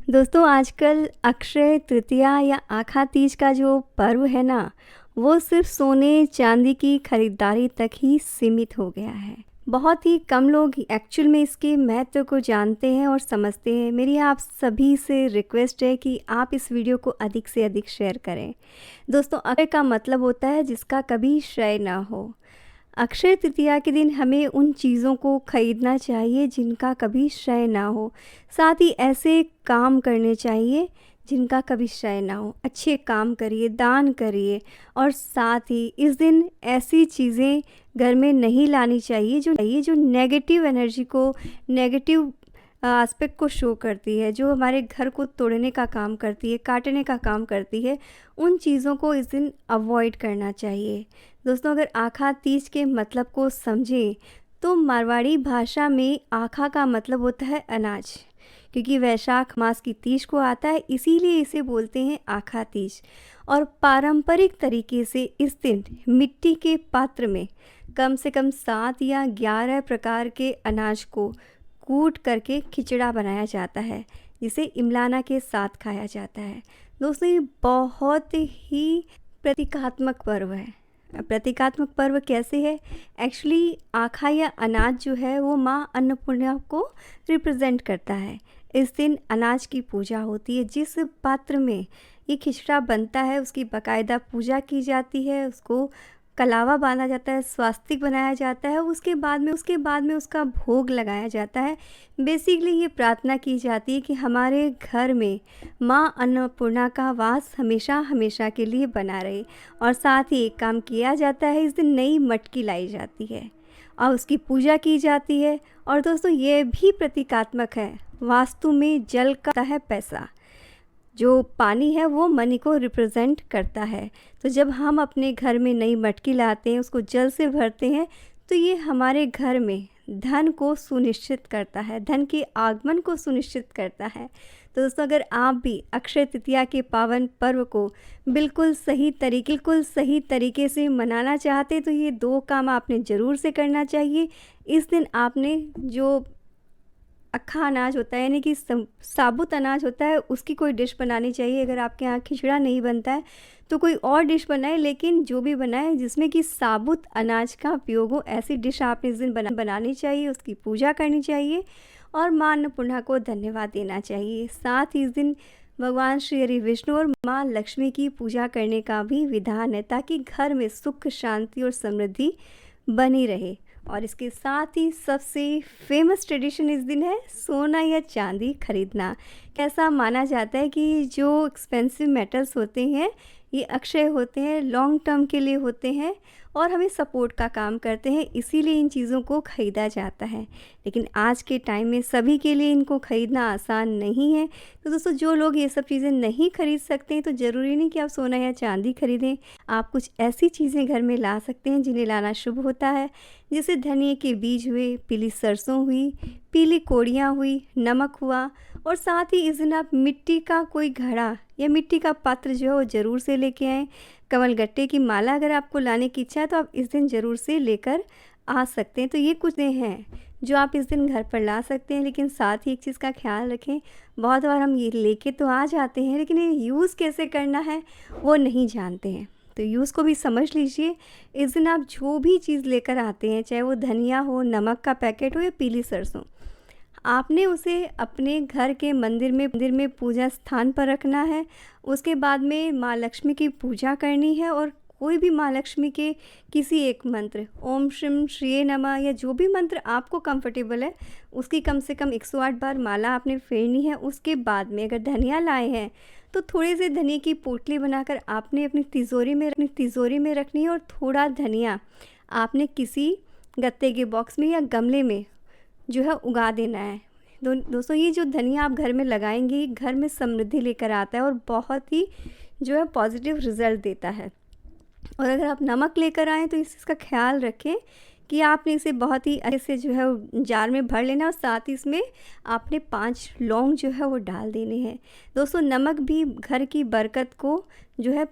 दोस्तों आजकल अक्षय तृतीया या आखा तीज का जो पर्व है ना, वो सिर्फ सोने चांदी की खरीदारी तक ही सीमित हो गया है। बहुत ही कम लोग एक्चुअल में इसके महत्व को जानते हैं और समझते हैं। मेरी आप सभी से रिक्वेस्ट है कि आप इस वीडियो को अधिक से अधिक शेयर करें। दोस्तों, अक्षय का मतलब होता है जिसका कभी क्षय ना हो। अक्षय तृतीया के दिन हमें उन चीज़ों को खरीदना चाहिए जिनका कभी क्षय ना हो। साथ ही ऐसे काम करने चाहिए जिनका कभी क्षय ना हो। अच्छे काम करिए, दान करिए और साथ ही इस दिन ऐसी चीज़ें घर में नहीं लानी चाहिए जो नेगेटिव एनर्जी को, नेगेटिव एस्पेक्ट को शो करती है, जो हमारे घर को तोड़ने का काम करती है, काटने का काम करती है। उन चीज़ों को इस दिन अवॉइड करना चाहिए। दोस्तों, अगर आखा तीज के मतलब को समझें तो मारवाड़ी भाषा में आखा का मतलब होता है अनाज, क्योंकि वैशाख मास की तीज को आता है, इसीलिए इसे बोलते हैं आखा तीज। और पारंपरिक तरीके से इस दिन मिट्टी के पात्र में कम से कम 7 या 11 प्रकार के अनाज को कूट करके खिचड़ा बनाया जाता है, जिसे इमलाना के साथ खाया जाता है। दोस्तों, ये बहुत ही प्रतीकात्मक पर्व है। प्रतीकात्मक पर्व कैसे है? एक्चुअली आखा या अनाज जो है वो माँ अन्नपूर्णा को रिप्रेजेंट करता है। इस दिन अनाज की पूजा होती है। जिस पात्र में ये खिचड़ा बनता है उसकी बाकायदा पूजा की जाती है, उसको कलावा बांधा जाता है, स्वास्तिक बनाया जाता है। उसके बाद में उसका भोग लगाया जाता है। बेसिकली ये प्रार्थना की जाती है कि हमारे घर में माँ अन्नपूर्णा का वास हमेशा हमेशा के लिए बना रहे। और साथ ही एक काम किया जाता है, इस दिन नई मटकी लाई जाती है और उसकी पूजा की जाती है। और दोस्तों, ये भी प्रतीकात्मक है। वास्तु में जल का है पैसा, जो पानी है वो मनी को रिप्रेजेंट करता है। तो जब हम अपने घर में नई मटकी लाते हैं, उसको जल से भरते हैं, तो ये हमारे घर में धन को सुनिश्चित करता है, धन के आगमन को सुनिश्चित करता है। तो दोस्तों, अगर आप भी अक्षय तृतीया के पावन पर्व को बिल्कुल सही तरीके से मनाना चाहते तो ये 2 काम आपने ज़रूर से करना चाहिए। इस दिन आपने जो अक्खा अनाज होता है, यानी कि साबुत अनाज होता है, उसकी कोई डिश बनानी चाहिए। अगर आपके यहाँ खिचड़ा नहीं बनता है तो कोई और डिश बनाए, लेकिन जो भी बनाए जिसमें कि साबुत अनाज का उपयोग हो, ऐसी डिश आपने इस दिन बनानी चाहिए, उसकी पूजा करनी चाहिए और माँ अन्नपूर्णा को धन्यवाद देना चाहिए। साथ ही इस दिन भगवान श्री हरि विष्णु और माँ लक्ष्मी की पूजा करने का भी विधान है, ताकि घर में सुख, शांति और समृद्धि बनी रहे। और इसके साथ ही सबसे फेमस ट्रेडिशन इस दिन है सोना या चांदी खरीदना। ऐसा माना जाता है कि जो एक्सपेंसिव मेटल्स होते हैं ये अक्षय होते हैं, लॉन्ग टर्म के लिए होते हैं और हमें सपोर्ट का काम करते हैं, इसीलिए इन चीज़ों को ख़रीदा जाता है। लेकिन आज के टाइम में सभी के लिए इनको ख़रीदना आसान नहीं है। तो दोस्तों, जो लोग ये सब चीज़ें नहीं खरीद सकते हैं, तो ज़रूरी नहीं कि आप सोना या चांदी खरीदें। आप कुछ ऐसी चीज़ें घर में ला सकते हैं जिन्हें लाना शुभ होता है, जैसे धनिए के बीज हुए, पीली सरसों हुई, पीली कोड़ियाँ हुई, नमक हुआ। और साथ ही इस दिन आप मिट्टी का कोई घड़ा या मिट्टी का पात्र जो है वो ज़रूर से लेके आएँ। कमलगट्टे की माला अगर आपको लाने की इच्छा है तो आप इस दिन ज़रूर से लेकर आ सकते हैं। तो ये कुछ चीज़ें हैं जो आप इस दिन घर पर ला सकते हैं, लेकिन साथ ही एक चीज़ का ख्याल रखें, बहुत बार हम ये लेके तो आ जाते हैं लेकिन ये यूज़ कैसे करना है वो नहीं जानते हैं। तो यूज़ को भी समझ लीजिए। इस दिन आप जो भी चीज़ लेकर आते हैं, चाहे वो धनिया हो, नमक का पैकेट हो या पीली सरसों, आपने उसे अपने घर के मंदिर में पूजा स्थान पर रखना है। उसके बाद में माँ लक्ष्मी की पूजा करनी है और कोई भी माँ लक्ष्मी के किसी एक मंत्र, ओम श्रीम श्रीये नमः या जो भी मंत्र आपको कंफर्टेबल है, उसकी कम से कम 108 बार माला आपने फेरनी है। उसके बाद में अगर धनिया लाए हैं तो थोड़े से धनिया की पोटली बनाकर आपने अपनी तिजोरी में रखनी है और थोड़ा धनिया आपने किसी गत्ते के बॉक्स में या गमले में जो है उगा देना है। दोस्तों, ये जो धनिया आप घर में लगाएंगे घर में समृद्धि लेकर आता है और बहुत ही जो है पॉजिटिव रिज़ल्ट देता है। और अगर आप नमक लेकर आएँ तो इस चीज़ का ख्याल रखें कि आपने इसे बहुत ही अच्छे से जो है जार में भर लेना और साथ ही इसमें आपने 5 लौंग जो है वो डाल देने हैं। दोस्तों, नमक भी घर की बरकत को जो है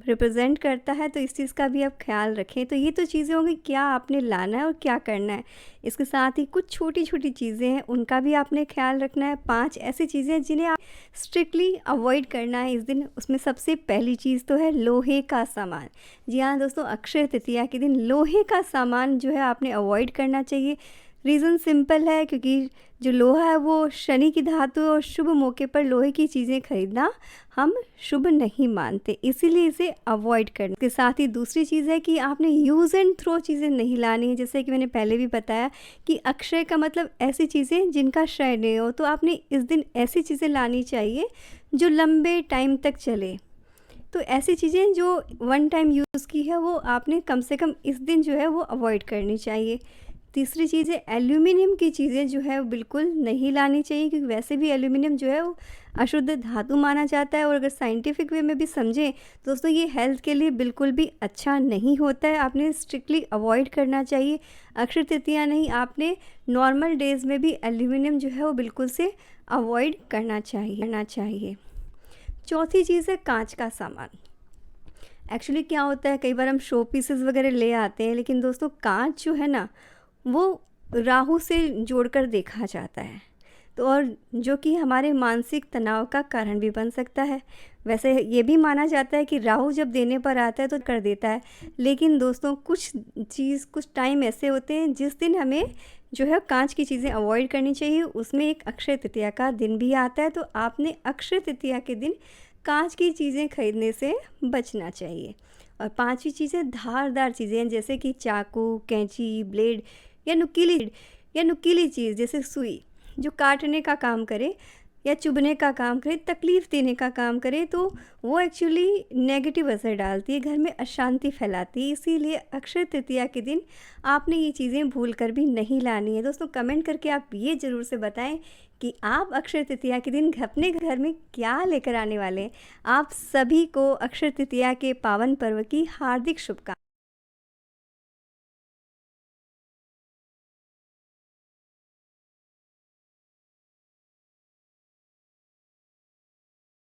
रिप्रेजेंट करता है, तो इस चीज़ का भी आप ख्याल रखें। तो ये तो चीज़ें होंगी क्या आपने लाना है और क्या करना है। इसके साथ ही कुछ छोटी-छोटी चीज़ें हैं, उनका भी आपने ख़्याल रखना है। 5 ऐसी चीज़ें हैं जिन्हें आप स्ट्रिक्टली अवॉइड करना है इस दिन। उसमें सबसे पहली चीज़ तो है लोहे का सामान। जी हाँ दोस्तों, अक्षय तृतीया के दिन लोहे का सामान जो है आपने अवॉइड करना चाहिए। रीज़न सिंपल है, क्योंकि जो लोहा है वो शनि की धातु है और शुभ मौके पर लोहे की चीज़ें खरीदना हम शुभ नहीं मानते, इसीलिए इसे अवॉइड करना। इसके साथ ही दूसरी चीज़ है कि आपने यूज़ एंड थ्रो चीज़ें नहीं लानी है। जैसे कि मैंने पहले भी बताया कि अक्षय का मतलब ऐसी चीज़ें जिनका क्षय नहीं हो, तो आपने इस दिन ऐसी चीज़ें लानी चाहिए जो लंबे टाइम तक चले। तो ऐसी चीज़ें जो वन टाइम यूज़ की है वो आपने कम से कम इस दिन जो है वो अवॉइड करनी चाहिए। तीसरी चीज़ है एल्यूमिनियम की चीज़ें जो है वो बिल्कुल नहीं लानी चाहिए, क्योंकि वैसे भी एल्यूमिनियम जो है वो अशुद्ध धातु माना जाता है, और अगर साइंटिफिक वे में भी समझें तो दोस्तों ये हेल्थ के लिए बिल्कुल भी अच्छा नहीं होता है। आपने स्ट्रिक्टली अवॉइड करना चाहिए। अक्षय तृतीया नहीं, आपने नॉर्मल डेज़ में भी एल्यूमिनियम जो है वो बिल्कुल से अवॉइड करना चाहिए। चौथी चीज़ है कांच का सामान। एक्चुअली क्या होता है, कई बार हम शो पीसेस वगैरह ले आते हैं, लेकिन दोस्तों कांच जो है ना वो राहु से जोड़कर देखा जाता है, तो और जो कि हमारे मानसिक तनाव का कारण भी बन सकता है। वैसे ये भी माना जाता है कि राहु जब देने पर आता है तो कर देता है, लेकिन दोस्तों कुछ टाइम ऐसे होते हैं जिस दिन हमें जो है कांच की चीज़ें अवॉइड करनी चाहिए। उसमें एक अक्षय तृतीया का दिन भी आता है, तो आपने अक्षय तृतीया के दिन कांच की चीज़ें खरीदने से बचना चाहिए। और पांचवी चीज़ें धारदार चीज़ें, जैसे कि चाकू, कैंची, ब्लेड या नुकीली चीज़ जैसे सुई, जो काटने का काम करे या चुभने का काम करे, तकलीफ़ देने का काम करे, तो वो एक्चुअली नेगेटिव असर डालती है, घर में अशांति फैलाती है। इसीलिए अक्षय तृतीया के दिन आपने ये चीज़ें भूल कर भी नहीं लानी है। दोस्तों कमेंट करके आप ये ज़रूर से बताएं कि आप अक्षय तृतीया के दिन अपने घर में क्या लेकर आने वाले हैं। आप सभी को अक्षय तृतीया के पावन पर्व की हार्दिक शुभकामनाएं।